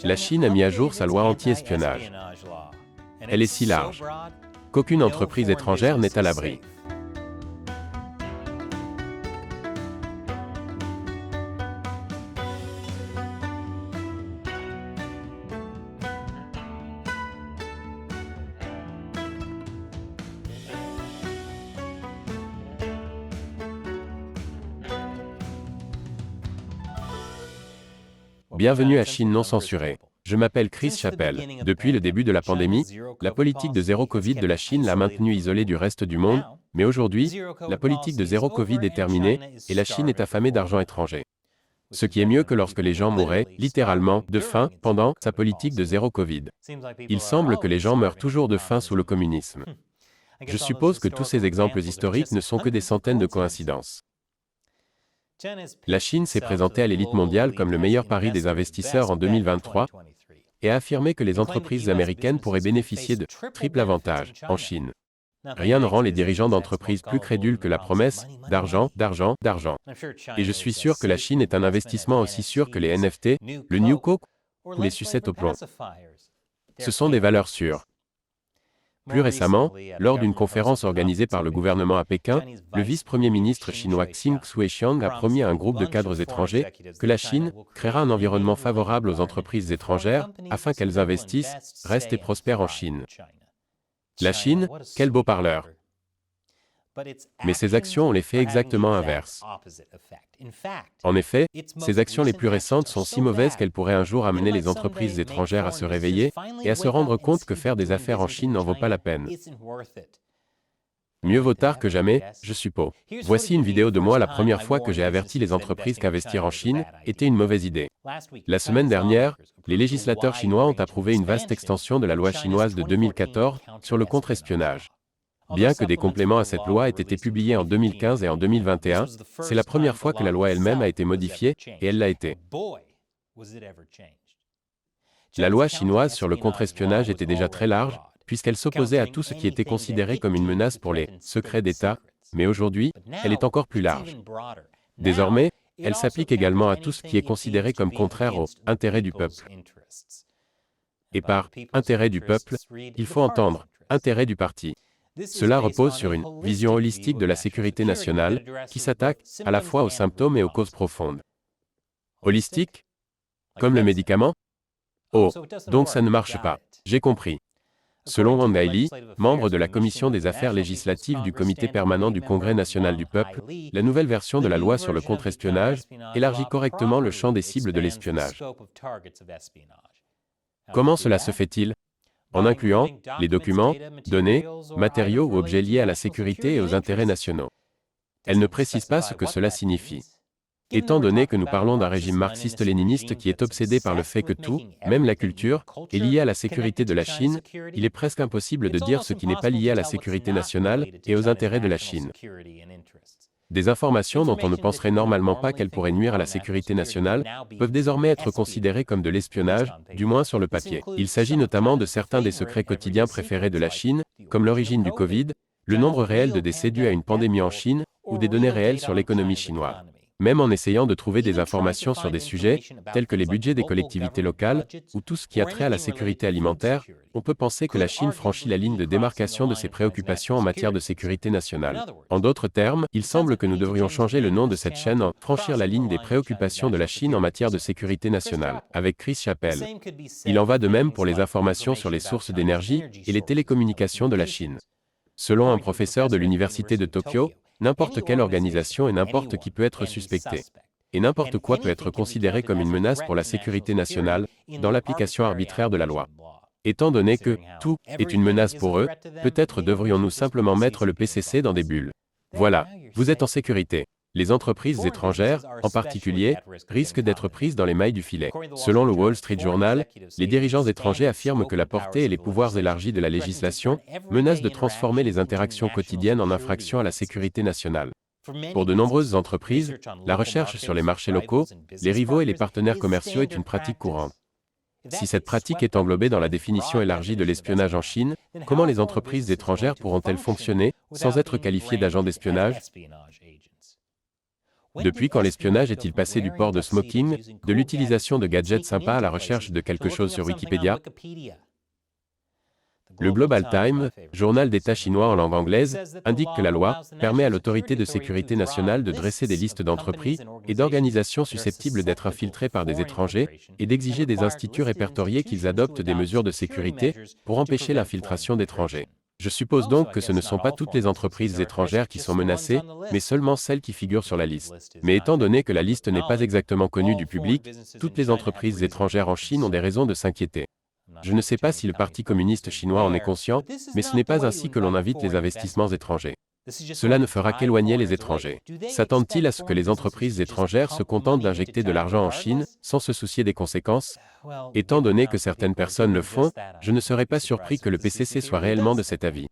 La Chine a mis à jour sa loi anti-espionnage. Elle est si large qu'aucune entreprise étrangère n'est à l'abri. Bienvenue à Chine non censurée. Je m'appelle Chris Chappell. Depuis le début de la pandémie, la politique de zéro Covid de la Chine l'a maintenu isolé du reste du monde, mais aujourd'hui, la politique de zéro Covid est terminée, et la Chine est affamée d'argent étranger. Ce qui est mieux que lorsque les gens mouraient, littéralement, de faim, pendant sa politique de zéro Covid. Il semble que les gens meurent toujours de faim sous le communisme. Je suppose que tous ces exemples historiques ne sont que des centaines de coïncidences. La Chine s'est présentée à l'élite mondiale comme le meilleur pari des investisseurs en 2023 et a affirmé que les entreprises américaines pourraient bénéficier de triple avantage en Chine. Rien ne rend les dirigeants d'entreprises plus crédules que la promesse d'argent, d'argent, d'argent. Et je suis sûr que la Chine est un investissement aussi sûr que les NFT, le New Coke ou les sucettes au plomb. Ce sont des valeurs sûres. Plus récemment, lors d'une conférence organisée par le gouvernement à Pékin, le vice-premier ministre chinois Xing Xuexiang a promis à un groupe de cadres étrangers que la Chine créera un environnement favorable aux entreprises étrangères afin qu'elles investissent, restent et prospèrent en Chine. La Chine, quel beau parleur! Mais ses actions ont l'effet exactement inverse. En effet, ces actions les plus récentes sont si mauvaises qu'elles pourraient un jour amener les entreprises étrangères à se réveiller et à se rendre compte que faire des affaires en Chine n'en vaut pas la peine. Mieux vaut tard que jamais, je suppose. Voici une vidéo de moi la première fois que j'ai averti les entreprises qu'investir en Chine était une mauvaise idée. La semaine dernière, les législateurs chinois ont approuvé une vaste extension de la loi chinoise de 2014 sur le contre-espionnage. Bien que des compléments à cette loi aient été publiés en 2015 et en 2021, c'est la première fois que la loi elle-même a été modifiée, et elle l'a été. La loi chinoise sur le contre-espionnage était déjà très large, puisqu'elle s'opposait à tout ce qui était considéré comme une menace pour les secrets d'État, mais aujourd'hui, elle est encore plus large. Désormais, elle s'applique également à tout ce qui est considéré comme contraire aux intérêts du peuple. Et par intérêt du peuple, il faut entendre intérêt du parti. Cela repose sur une vision holistique de la sécurité nationale, qui s'attaque à la fois aux symptômes et aux causes profondes. Holistique? Comme le médicament? Oh, donc ça ne marche pas. J'ai compris. Selon Wang Daili, membre de la Commission des affaires législatives du Comité permanent du Congrès national du peuple, la nouvelle version de la loi sur le contre-espionnage élargit correctement le champ des cibles de l'espionnage. Comment cela se fait-il? En incluant les documents, données, matériaux ou objets liés à la sécurité et aux intérêts nationaux. Elle ne précise pas ce que cela signifie. Étant donné que nous parlons d'un régime marxiste-léniniste qui est obsédé par le fait que tout, même la culture, est lié à la sécurité de la Chine, il est presque impossible de dire ce qui n'est pas lié à la sécurité nationale et aux intérêts de la Chine. Des informations dont on ne penserait normalement pas qu'elles pourraient nuire à la sécurité nationale peuvent désormais être considérées comme de l'espionnage, du moins sur le papier. Il s'agit notamment de certains des secrets quotidiens préférés de la Chine, comme l'origine du Covid, le nombre réel de décès dus à une pandémie en Chine, ou des données réelles sur l'économie chinoise. Même en essayant de trouver des informations sur des sujets, tels que les budgets des collectivités locales, ou tout ce qui a trait à la sécurité alimentaire, on peut penser que la Chine franchit la ligne de démarcation de ses préoccupations en matière de sécurité nationale. En d'autres termes, il semble que nous devrions changer le nom de cette chaîne en « Franchir la ligne des préoccupations de la Chine en matière de sécurité nationale », avec Chris Chappell. Il en va de même pour les informations sur les sources d'énergie et les télécommunications de la Chine. Selon un professeur de l'Université de Tokyo, n'importe quelle organisation et n'importe qui peut être suspecté. Et n'importe quoi peut être considéré comme une menace pour la sécurité nationale, dans l'application arbitraire de la loi. Étant donné que tout est une menace pour eux, peut-être devrions-nous simplement mettre le PCC dans des bulles. Voilà, vous êtes en sécurité. Les entreprises étrangères, en particulier, risquent d'être prises dans les mailles du filet. Selon le Wall Street Journal, les dirigeants étrangers affirment que la portée et les pouvoirs élargis de la législation menacent de transformer les interactions quotidiennes en infractions à la sécurité nationale. Pour de nombreuses entreprises, la recherche sur les marchés locaux, les rivaux et les partenaires commerciaux est une pratique courante. Si cette pratique est englobée dans la définition élargie de l'espionnage en Chine, comment les entreprises étrangères pourront-elles fonctionner sans être qualifiées d'agents d'espionnage? Depuis quand l'espionnage est-il passé du port de smoking, de l'utilisation de gadgets sympas à la recherche de quelque chose sur Wikipédia? Le Global Times, journal d'État chinois en langue anglaise, indique que la loi permet à l'autorité de sécurité nationale de dresser des listes d'entreprises et d'organisations susceptibles d'être infiltrées par des étrangers et d'exiger des instituts répertoriés qu'ils adoptent des mesures de sécurité pour empêcher l'infiltration d'étrangers. Je suppose donc que ce ne sont pas toutes les entreprises étrangères qui sont menacées, mais seulement celles qui figurent sur la liste. Mais étant donné que la liste n'est pas exactement connue du public, toutes les entreprises étrangères en Chine ont des raisons de s'inquiéter. Je ne sais pas si le Parti communiste chinois en est conscient, mais ce n'est pas ainsi que l'on invite les investissements étrangers. Cela ne fera qu'éloigner les étrangers. S'attendent-ils à ce que les entreprises étrangères se contentent d'injecter de l'argent en Chine sans se soucier des conséquences? Étant donné que certaines personnes le font, je ne serais pas surpris que le PCC soit réellement de cet avis.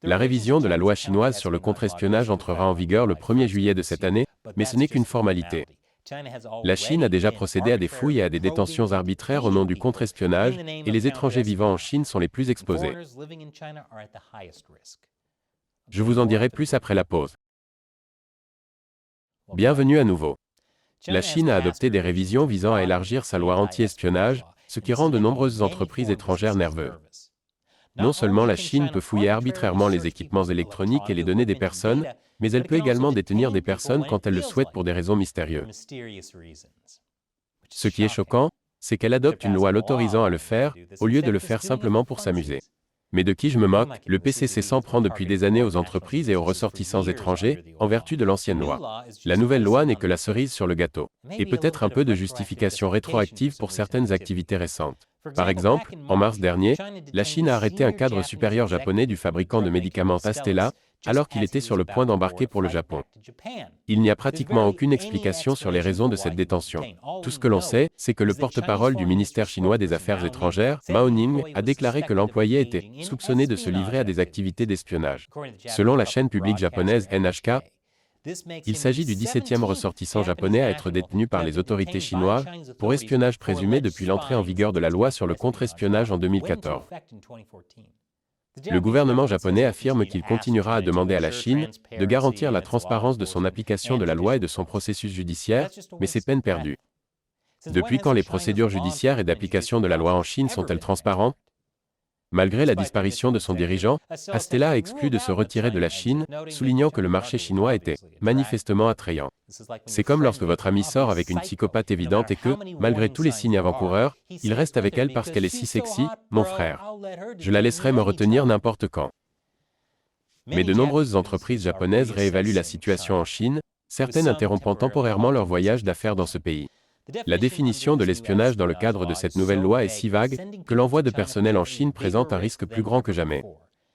La révision de la loi chinoise sur le contre-espionnage entrera en vigueur le 1er juillet de cette année, mais ce n'est qu'une formalité. La Chine a déjà procédé à des fouilles et à des détentions arbitraires au nom du contre-espionnage, et les étrangers vivant en Chine sont les plus exposés. Je vous en dirai plus après la pause. Bienvenue à nouveau. La Chine a adopté des révisions visant à élargir sa loi anti-espionnage, ce qui rend de nombreuses entreprises étrangères nerveuses. Non seulement la Chine peut fouiller arbitrairement les équipements électroniques et les données des personnes, mais elle peut également détenir des personnes quand elle le souhaite pour des raisons mystérieuses. Ce qui est choquant, c'est qu'elle adopte une loi l'autorisant à le faire, au lieu de le faire simplement pour s'amuser. Mais de qui je me moque, le PCC s'en prend depuis des années aux entreprises et aux ressortissants étrangers, en vertu de l'ancienne loi. La nouvelle loi n'est que la cerise sur le gâteau, et peut-être un peu de justification rétroactive pour certaines activités récentes. Par exemple, en mars dernier, la Chine a arrêté un cadre supérieur japonais du fabricant de médicaments Astellas, alors qu'il était sur le point d'embarquer pour le Japon. Il n'y a pratiquement aucune explication sur les raisons de cette détention. Tout ce que l'on sait, c'est que le porte-parole du ministère chinois des Affaires étrangères, Mao Ning, a déclaré que l'employé était soupçonné de se livrer à des activités d'espionnage. Selon la chaîne publique japonaise NHK, il s'agit du 17e ressortissant japonais à être détenu par les autorités chinoises pour espionnage présumé depuis l'entrée en vigueur de la loi sur le contre-espionnage en 2014. Le gouvernement japonais affirme qu'il continuera à demander à la Chine de garantir la transparence de son application de la loi et de son processus judiciaire, mais c'est peine perdue. Depuis quand les procédures judiciaires et d'application de la loi en Chine sont-elles transparentes? Malgré la disparition de son dirigeant, Astellas a exclu de se retirer de la Chine, soulignant que le marché chinois était manifestement attrayant. C'est comme lorsque votre ami sort avec une psychopathe évidente et que, malgré tous les signes avant-coureurs, il reste avec elle parce qu'elle est si sexy, mon frère. Je la laisserai me retenir n'importe quand. Mais de nombreuses entreprises japonaises réévaluent la situation en Chine, certaines interrompant temporairement leur voyage d'affaires dans ce pays. La définition de l'espionnage dans le cadre de cette nouvelle loi est si vague que l'envoi de personnel en Chine présente un risque plus grand que jamais.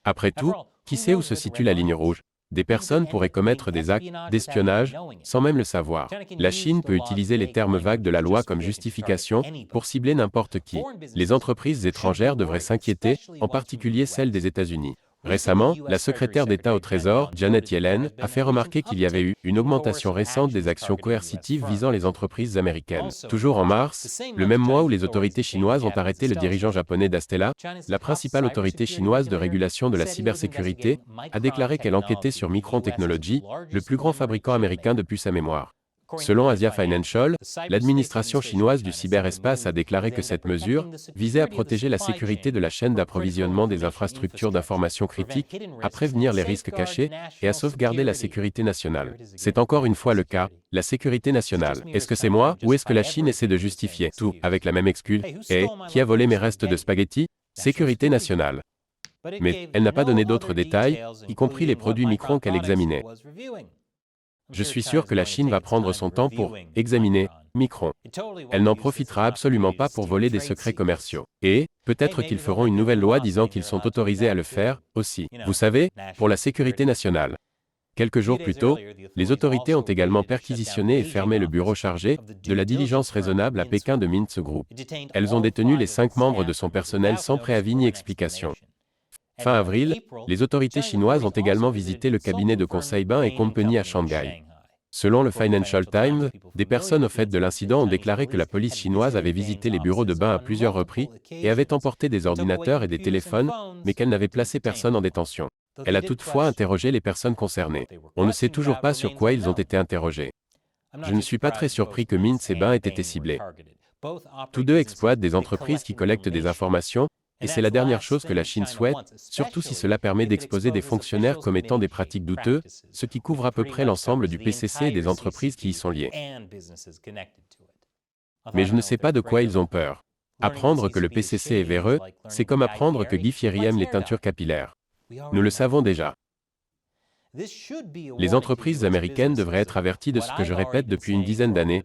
Après tout, qui sait où se situe la ligne rouge? Des personnes pourraient commettre des actes d'espionnage sans même le savoir. La Chine peut utiliser les termes vagues de la loi comme justification pour cibler n'importe qui. Les entreprises étrangères devraient s'inquiéter, en particulier celles des États-Unis. Récemment, la secrétaire d'État au Trésor, Janet Yellen, a fait remarquer qu'il y avait eu une augmentation récente des actions coercitives visant les entreprises américaines. Toujours en mars, le même mois où les autorités chinoises ont arrêté le dirigeant japonais d'Astellas, la principale autorité chinoise de régulation de la cybersécurité a déclaré qu'elle enquêtait sur Micron Technology, le plus grand fabricant américain de puces à mémoire. Selon Asia Financial, l'administration chinoise du cyberespace a déclaré que cette mesure visait à protéger la sécurité de la chaîne d'approvisionnement des infrastructures d'information critiques, à prévenir les risques cachés et à sauvegarder la sécurité nationale. C'est encore une fois le cas, la sécurité nationale. Est-ce que c'est moi ou est-ce que la Chine essaie de justifier tout avec la même excuse? Et qui a volé mes restes de spaghettis? Sécurité nationale. Mais elle n'a pas donné d'autres détails, y compris les produits Micron qu'elle examinait. Je suis sûr que la Chine va prendre son temps pour examiner Micron. Elle n'en profitera absolument pas pour voler des secrets commerciaux. Et, peut-être qu'ils feront une nouvelle loi disant qu'ils sont autorisés à le faire, aussi. Vous savez, pour la sécurité nationale. Quelques jours plus tôt, les autorités ont également perquisitionné et fermé le bureau chargé de la diligence raisonnable à Pékin de Mintz Group. Elles ont détenu les 5 membres de son personnel sans préavis ni explication. Fin avril, les autorités chinoises ont également visité le cabinet de conseil Bain & Company à Shanghai. Selon le Financial Times, des personnes au fait de l'incident ont déclaré que la police chinoise avait visité les bureaux de Bain à plusieurs reprises et avait emporté des ordinateurs et des téléphones, mais qu'elle n'avait placé personne en détention. Elle a toutefois interrogé les personnes concernées. On ne sait toujours pas sur quoi ils ont été interrogés. Je ne suis pas très surpris que Mintz et Bain aient été ciblés. Tous deux exploitent des entreprises qui collectent des informations, et c'est la dernière chose que la Chine souhaite, surtout si cela permet d'exposer des fonctionnaires comme étant des pratiques douteuses, ce qui couvre à peu près l'ensemble du PCC et des entreprises qui y sont liées. Mais je ne sais pas de quoi ils ont peur. Apprendre que le PCC est véreux, c'est comme apprendre que Guy Fieri aime les teintures capillaires. Nous le savons déjà. Les entreprises américaines devraient être averties de ce que je répète depuis une dizaine d'années.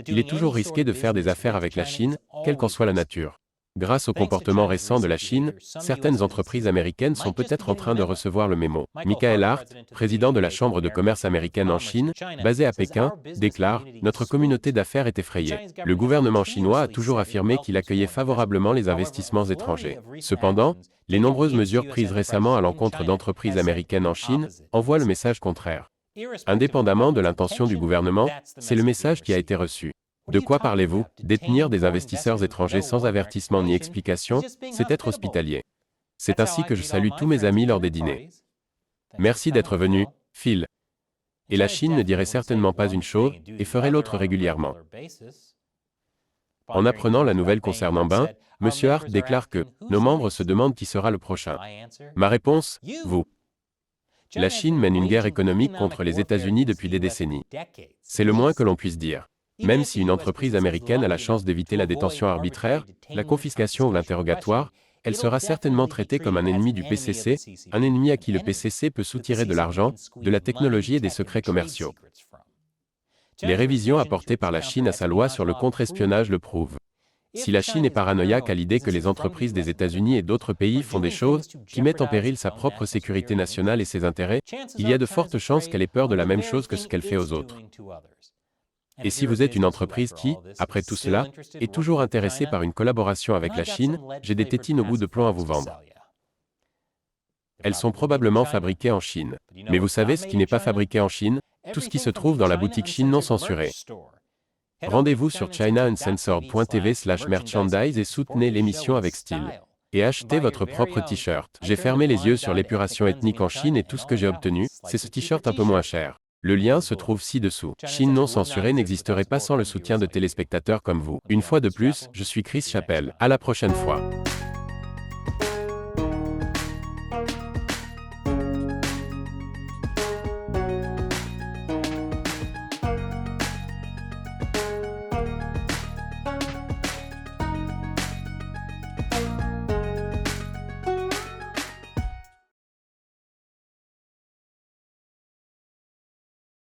Il est toujours risqué de faire des affaires avec la Chine, quelle qu'en soit la nature. Grâce au comportement récent de la Chine, certaines entreprises américaines sont peut-être en train de recevoir le mémo. Michael Hart, président de la Chambre de commerce américaine en Chine, basée à Pékin, déclare « Notre communauté d'affaires est effrayée. Le gouvernement chinois a toujours affirmé qu'il accueillait favorablement les investissements étrangers. Cependant, les nombreuses mesures prises récemment à l'encontre d'entreprises américaines en Chine envoient le message contraire. Indépendamment de l'intention du gouvernement, c'est le message qui a été reçu. De quoi parlez-vous? Détenir des investisseurs étrangers sans avertissement ni explication, c'est être hospitalier. C'est ainsi que je salue tous mes amis lors des dîners. Merci d'être venu, Phil. Et la Chine ne dirait certainement pas une chose et ferait l'autre régulièrement. En apprenant la nouvelle concernant Bain, M. Hart déclare que « Nos membres se demandent qui sera le prochain. » Ma réponse, vous. La Chine mène une guerre économique contre les États-Unis depuis des décennies. C'est le moins que l'on puisse dire. Même si une entreprise américaine a la chance d'éviter la détention arbitraire, la confiscation ou l'interrogatoire, elle sera certainement traitée comme un ennemi du PCC, un ennemi à qui le PCC peut soutirer de l'argent, de la technologie et des secrets commerciaux. Les révisions apportées par la Chine à sa loi sur le contre-espionnage le prouvent. Si la Chine est paranoïaque à l'idée que les entreprises des États-Unis et d'autres pays font des choses qui mettent en péril sa propre sécurité nationale et ses intérêts, il y a de fortes chances qu'elle ait peur de la même chose que ce qu'elle fait aux autres. Et si vous êtes une entreprise qui, après tout cela, est toujours intéressée par une collaboration avec la Chine, j'ai des tétines au bout de plomb à vous vendre. Elles sont probablement fabriquées en Chine. Mais vous savez ce qui n'est pas fabriqué en Chine? Tout ce qui se trouve dans la boutique Chine non censurée. Rendez-vous sur chinauncensored.tv/merchandise et soutenez l'émission avec style. Et achetez votre propre t-shirt. J'ai fermé les yeux sur l'épuration ethnique en Chine et tout ce que j'ai obtenu, c'est ce t-shirt un peu moins cher. Le lien se trouve ci-dessous. Chine non censurée n'existerait pas sans le soutien de téléspectateurs comme vous. Une fois de plus, je suis Chris Chappell. À la prochaine fois.